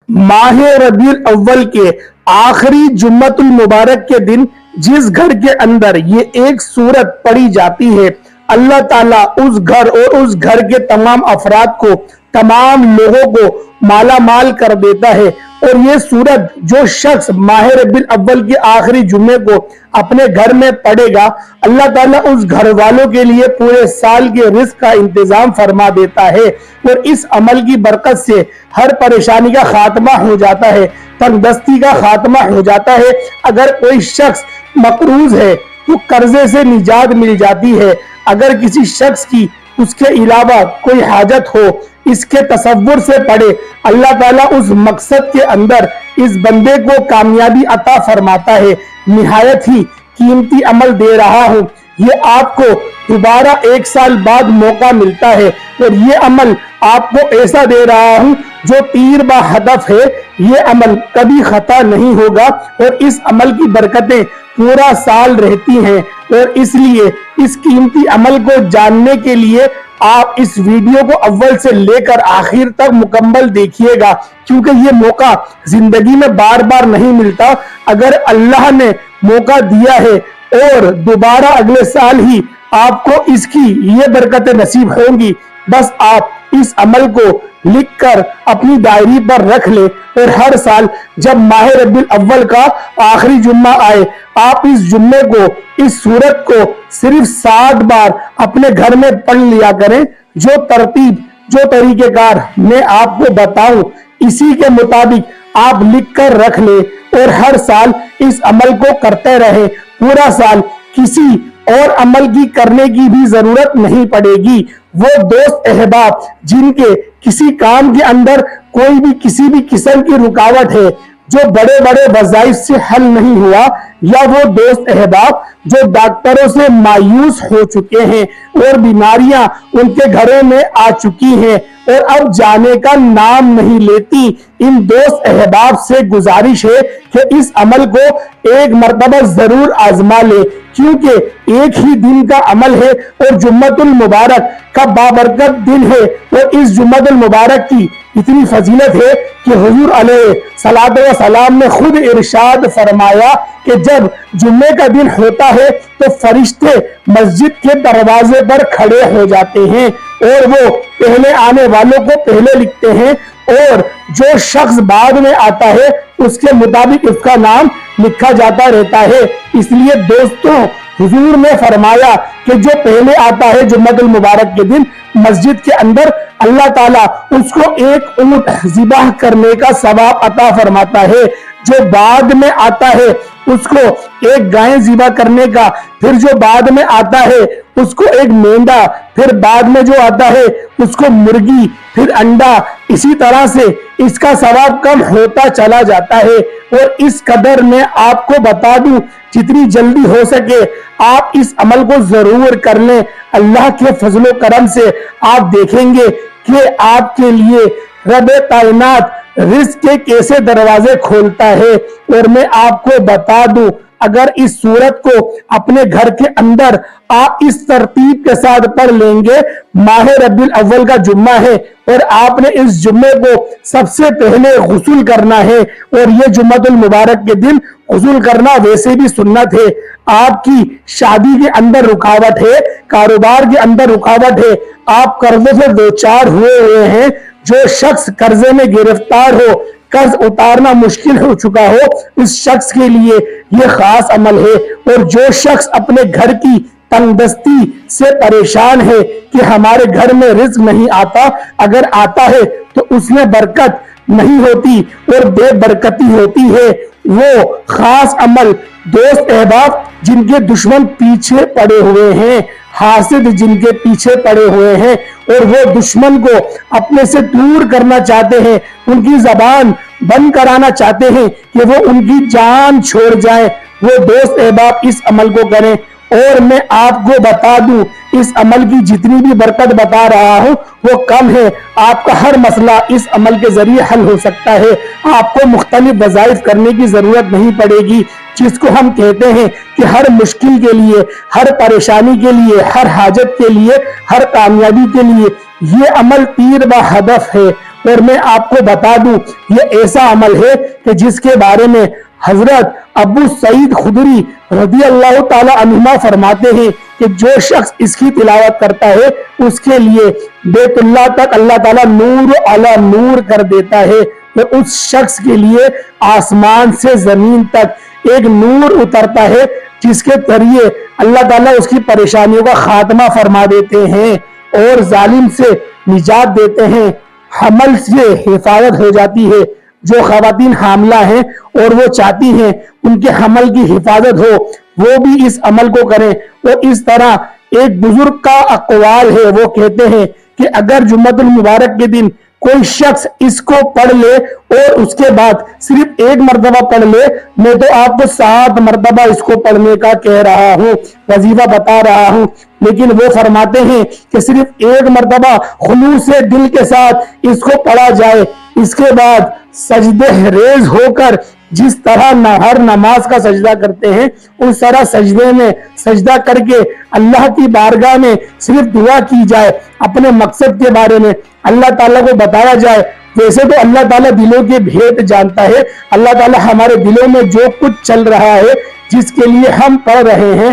माह रबीउल अव्वल के आखिरी जुम्मतुल मुबारक के दिन जिस घर के अंदर ये एक सूरत पढ़ी जाती है, अल्लाह ताला उस घर और उस घर के तमाम अफराद को, तमाम लोगों को माला माल कर देता है। और ये सूरत जो शख्स माह रबीउल अव्वल के आखिरी जुम्मे को अपने घर में पढ़ेगा, अल्लाह ताला उस घर वालों के लिए पूरे साल के रिस्क का इंतजाम फरमा देता है। और इस अमल की बरकत से हर परेशानी का खात्मा हो जाता है, तंगदस्ती का खात्मा हो जाता है। अगर कोई शख्स मकरूज है तो कर्जे से निजात मिल जाती है। अगर किसी शख्स की उसके अलावा कोई हाजत हो, इसके तसव्वुर से पढ़े, अल्लाह ताला उस मकसद के अंदर इस बंदे को कामयाबी अता फरमाता है। निहायत ही कीमती अमल दे रहा हूँ, ये आपको दोबारा 1 साल बाद मौका मिलता है। और ये अमल आपको ऐसा दे रहा हूँ जो तीर बा हदफ है, ये अमल कभी खता नहीं होगा। और इस अमल की बरकतें पूरा साल रहती हैं। और इसलिए इस कीमती अमल को जानने के लिए आप इस वीडियो को अव्वल से लेकर आखिर तक मुकम्मल देखिएगा, क्योंकि ये मौका जिंदगी में बार बार नहीं मिलता। अगर अल्लाह ने मौका दिया है और दोबारा अगले साल ही आपको इसकी ये बरकतें नसीब होंगी, बस आप इस अमल को लिखकर अपनी डायरी पर रख ले। और हर साल जब माह रबीउल अव्वल का आखिरी जुम्मा आए, आप इस जुम्मे को, इस सूरत को सिर्फ 7 बार अपने घर में पढ़ लिया करें। जो तरतीब, जो तरीकेकार मैं आपको बताऊं, इसी के मुताबिक आप लिख कर रख ले और हर साल इस अमल को करते रहे। पूरा साल किसी और अमल की करने की भी जरूरत नहीं पड़ेगी। वो दोस्त अहबाब जिनके किसी काम के अंदर कोई भी किसी भी किस्म की रुकावट है, जो बड़े बड़े वज़ाइफ से हल नहीं हुआ, या वो दोस्त अहबाब जो डॉक्टरों से मायूस हो चुके हैं और बीमारियां उनके घरों में आ चुकी हैं और अब जाने का नाम नहीं लेती, इन दोस्त अहबाब से गुजारिश है कि इस अमल को एक मर्तबा जरूर आजमा ले, क्योंकि एक ही दिन का अमल है और जुम्मतुल मुबारक का बाबरकत दिन है। और इस जुम्मतुल मुबारक की इतनी फजीलत है कि हुजूर अलैहिस्सलातु वस्सलाम ने खुद इरशाद फरमाया कि जब जुम्मे का दिन होता है तो फरिश्ते मस्जिद के दरवाजे पर खड़े हो जाते हैं और वो पहले आने वालों को पहले लिखते हैं और जो शख्स बाद में आता है उसके मुताबिक उसका नाम लिखा जाता रहता है। इसलिए दोस्तों, हुजूर ने फरमाया कि जो पहले आता है जुम्मतुल मुबारक के दिन मस्जिद के अंदर, अल्लाह ताला उसको एक ऊंट ज़िबाह करने का सवाब अता फरमाता है। जो बाद में आता है उसको एक गाय ज़िबाह करने का, फिर जो बाद में आता है उसको एक मेंढा, फिर बाद में जो आता है उसको मुर्गी, फिर अंडा। इसी तरह से इसका सवाब कम होता चला जाता है। और इस कदर में आपको बता दूं, जितनी जल्दी हो सके आप इस अमल को जरूर कर लें। अल्लाह के फजलो करम से आप देखेंगे कि आपके लिए रब कायनात रिज़्क के कैसे दरवाजे खोलता है। और मैं आपको बता दूं, अगर इस सूरत को अपने घर के अंदर आप इस तरतीब के साथ पढ़ लेंगे, माह रबीउल अव्वल का जुम्मा है और आपने इस जुम्मे को सबसे पहले गुस्ल करना है। और ये जुम्मतुल मुबारक के दिन गुस्ल करना वैसे भी सुन्नत है। आपकी शादी के अंदर रुकावट है, कारोबार के अंदर रुकावट है, आप कर्जे से दो चार हुए हैं, जो शख्स कर्जे में गिरफ्तार हो, कर्ज उतारना मुश्किल हो चुका हो, इस शख्स के लिए ये खास अमल है। और जो शख्स अपने घर की तंगदस्ती से परेशान है कि हमारे घर में रिज़्क नहीं आता, अगर आता है तो उसमें बरकत नहीं होती और बेबरकती होती है, वो खास अमल दोस्त अहबाब जिनके दुश्मन पीछे पड़े हुए हैं, हासिद जिनके पीछे पड़े हुए हैं और वो दुश्मन को अपने से दूर करना चाहते हैं, उनकी जबान बंद कराना चाहते हैं कि वो उनकी जान छोड़ जाए, वो दोस्त अहबाब इस अमल को करें। और मैं आपको बता दूं, इस अमल की जितनी भी बरकत बता रहा हूं वो कम है। आपका हर मसला इस अमल के जरिए हल हो सकता है। आपको मुख्तलिफ वज़ाइफ करने की जरूरत नहीं पड़ेगी, जिसको हम कहते हैं कि हर मुश्किल के लिए, हर परेशानी के लिए, हर हाजत के लिए, हर कामयाबी के लिए ये अमल तीर व हदफ है। اور میں آپ کو بتا دوں یہ ایسا عمل ہے کہ جس کے بارے میں حضرت ابو سعید خدری رضی اللہ تعالی عنہما فرماتے ہیں کہ جو شخص اس کی تلاوت کرتا ہے اس کے لیے بیت اللہ تک اللہ تعالیٰ نور علی نور کر دیتا ہے، اور اس شخص کے لیے آسمان سے زمین تک ایک نور اترتا ہے جس کے ذریعے اللہ تعالیٰ اس کی پریشانیوں کا خاتمہ فرما دیتے ہیں اور ظالم سے نجات دیتے ہیں، حمل سے حفاظت ہو جاتی ہے۔ جو خواتین حاملہ ہیں اور وہ چاہتی ہیں ان کے حمل کی حفاظت ہو وہ بھی اس عمل کو کریں۔ اور اس طرح ایک بزرگ کا اقوال ہے، وہ کہتے ہیں کہ اگر جمعۃ المبارک کے دن کوئی شخص اس کو پڑھ لے اور اس کے بعد صرف ایک مرتبہ پڑھ لے، میں تو آپ کو 7 مرتبہ اس کو پڑھنے کا کہہ رہا ہوں، وظیفہ بتا رہا ہوں، لیکن وہ فرماتے ہیں کہ صرف ایک مرتبہ خلوص دل کے ساتھ اس کو پڑھا جائے، اس کے بعد سجدہ ریز ہو کر جس طرح ہر نماز کا سجدہ کرتے ہیں اس طرح سجدے میں سجدہ کر کے اللہ کی بارگاہ میں صرف دعا کی جائے، اپنے مقصد کے بارے میں اللہ تعالیٰ کو بتایا جائے۔ ویسے تو اللہ تعالیٰ دلوں کے بھید جانتا ہے، اللہ تعالیٰ ہمارے دلوں میں جو کچھ چل رہا ہے، جس کے لیے ہم پڑھ رہے ہیں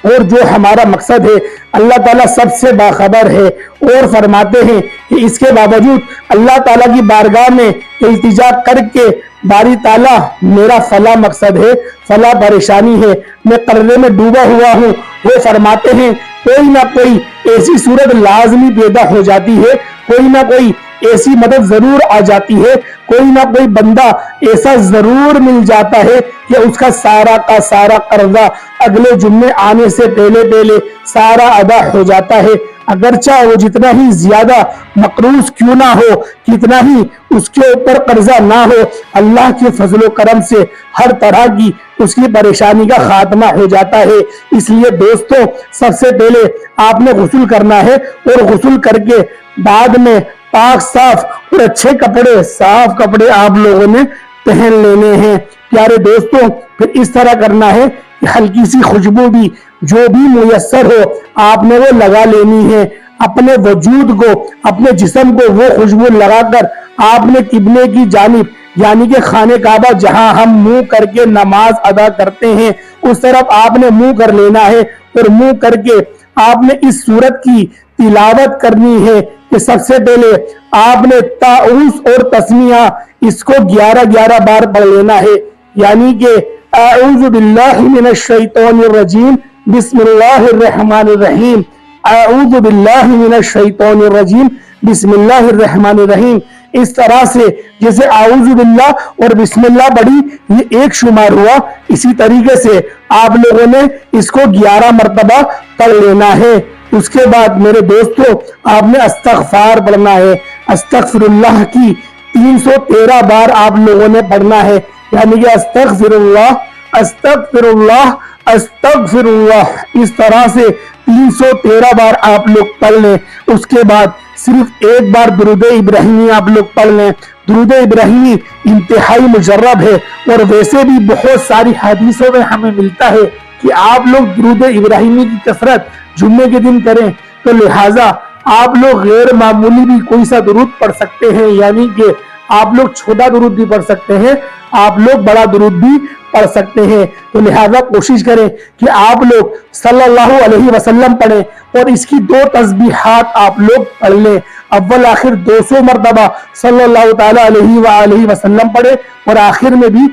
اور جو ہمارا مقصد ہے، اللہ تعالیٰ سب سے باخبر ہے۔ اور فرماتے ہیں کہ اس کے باوجود اللہ تعالیٰ کی بارگاہ میں التجا کر کے باری تعالیٰ میرا فلاں مقصد ہے، فلاں پریشانی ہے، میں قرضے میں ڈوبا ہوا ہوں، وہ فرماتے ہیں کوئی نہ کوئی ایسی صورت لازمی پیدا ہو جاتی ہے، کوئی نہ کوئی ایسی مدد ضرور آ جاتی ہے، کوئی نہ کوئی بندہ ایسا ضرور مل جاتا ہے کہ اس کا سارا کا سارا قرضہ اگلے جمعے آنے سے پہلے سارا ادا ہو جاتا ہے، اگرچہ وہ جتنا ہی زیادہ مقروض کیوں نہ ہو، کتنا ہی اس کے اوپر قرضہ نہ ہو، اللہ کے فضل و کرم سے ہر طرح کی اس کی پریشانی کا خاتمہ ہو جاتا ہے۔ اس لیے دوستو سب سے پہلے آپ نے غسل کرنا ہے اور غسل کر کے بعد میں پاک صاف اور اچھے کپڑے، صاف کپڑے آپ لوگوں نے پہن لینے ہیں۔ پیارے دوستوں پھر اس طرح کرنا ہے کہ ہلکی سی خوشبو بھی جو بھی میسر ہو آپ نے وہ لگا لینی ہے، اپنے وجود کو، اپنے جسم کو وہ خوشبو لگا کر آپ نے قبلے کی جانب یعنی کہ خانہ کعبہ جہاں ہم منہ کر کے نماز ادا کرتے ہیں اس طرف آپ نے منہ کر لینا ہے، اور منہ کر کے آپ نے اس سورت کی تلاوت کرنی ہے کہ سب سے پہلے آپ نے تعوذ اور تسمیہ اس کو 11 بار پڑھ لینا ہے، یعنی کہ اعوذ باللہ من الشیطان الرجیم بسم اللہ الرحمن الرحیم، اعوذ باللہ من الشیطان الرجیم بسم اللہ الرحمن الرحیم۔ اس طرح سے جیسے اعوذ باللہ اور بسم اللہ پڑھی یہ ایک شمار ہوا، اسی طریقے سے آپ لوگوں نے اس کو 11 مرتبہ پڑھ لینا ہے۔ اس کے بعد میرے دوستو آپ نے استغفار پڑھنا ہے، استغفر اللہ کی 313 بار آپ لوگوں نے پڑھنا ہے، یعنی کہ استغفر اللہ استغفر اللہ استغفر اللہ، اس طرح سے 313 بار آپ لوگ پڑھ لیں۔ اس کے بعد صرف ایک بار درود ابراہیمی آپ لوگ پڑھ لیں۔ درود ابراہیمی انتہائی مجرب ہے اور ویسے بھی بہت ساری حدیثوں میں ہمیں ملتا ہے کہ آپ لوگ درود ابراہیمی کی کثرت جمعے کے دن کریں، تو لہٰذا آپ لوگ غیر معمولی بھی کوئی سا درود پڑھ سکتے ہیں، یعنی کہ آپ لوگ چھوٹا درود بھی پڑھ سکتے ہیں، آپ لوگ بڑا درود بھی پڑھ سکتے ہیں، تو لہٰذا کوشش کریں کہ آپ لوگ صلی اللہ علیہ وسلم پڑھیں اور اس کی 2 تسبیحات آپ لوگ پڑھ لیں، اول آخر 200 مرتبہ صلی اللہ تعالی علیہ وآلہ وسلم پڑھیں اور آخر میں بھی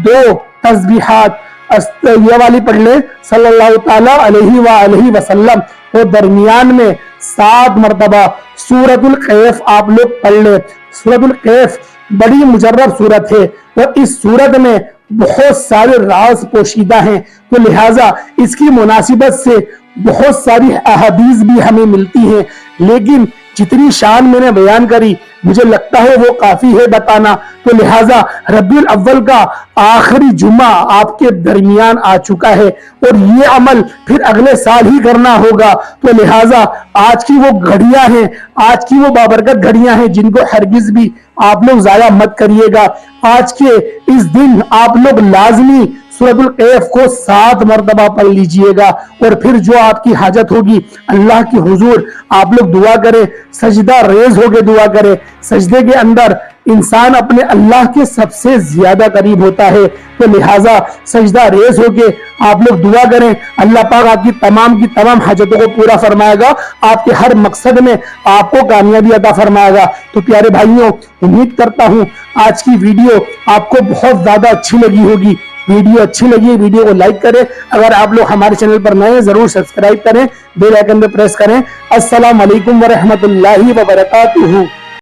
2 تسبیحات یہ والی پڑھ لیں صلی اللہ تعالی علیہ وآلہ وسلم، اور درمیان میں 7 مرتبہ سورۃ الکہف آپ لوگ پڑھ لیں۔ سورۃ الکہف بڑی مجرب سورت ہے اور اس سورت میں بہت سارے راز پوشیدہ ہیں، تو لہٰذا اس کی مناسبت سے بہت ساری احادیث بھی ہمیں ملتی ہیں، لیکن جتنی شان میں نے بیان کری مجھے لگتا ہے وہ کافی ہے بتانا، تو لہٰذا ربیع الاول کا آخری جمعہ آپ کے درمیان آ چکا ہے اور یہ عمل پھر اگلے سال ہی کرنا ہوگا، تو لہٰذا آج کی وہ گھڑیاں ہیں، آج کی وہ بابرکت گھڑیاں ہیں جن کو ہرگز بھی آپ لوگ ضائع مت کریے گا۔ آج کے اس دن آپ لوگ لازمی सूरतुल कैफ को 7 मरतबा पढ़ लीजिएगा और फिर जो आपकी हाजत होगी अल्लाह की हुजूर आप लोग दुआ करें, सजदा रेज होके दुआ करें। सजदे के अंदर इंसान अपने अल्लाह के सबसे ज्यादा करीब होता है, तो लिहाजा सजदा रेज होके आप लोग दुआ करें। अल्लाह पाक आपकी तमाम हाजतों को पूरा फरमाएगा, आपके हर मकसद में आपको कामयाबी अता फरमाएगा। तो प्यारे भाइयों, उम्मीद करता हूं आज की वीडियो आपको बहुत ज्यादा अच्छी लगी होगी। वीडियो अच्छी लगी, वीडियो को लाइक करें। अगर आप लोग हमारे चैनल पर नए हैं जरूर सब्सक्राइब करें, बेल आइकन पे प्रेस करें। अस्सलाम वालेकुम व रहमतुल्लाहि व बरकातुहू।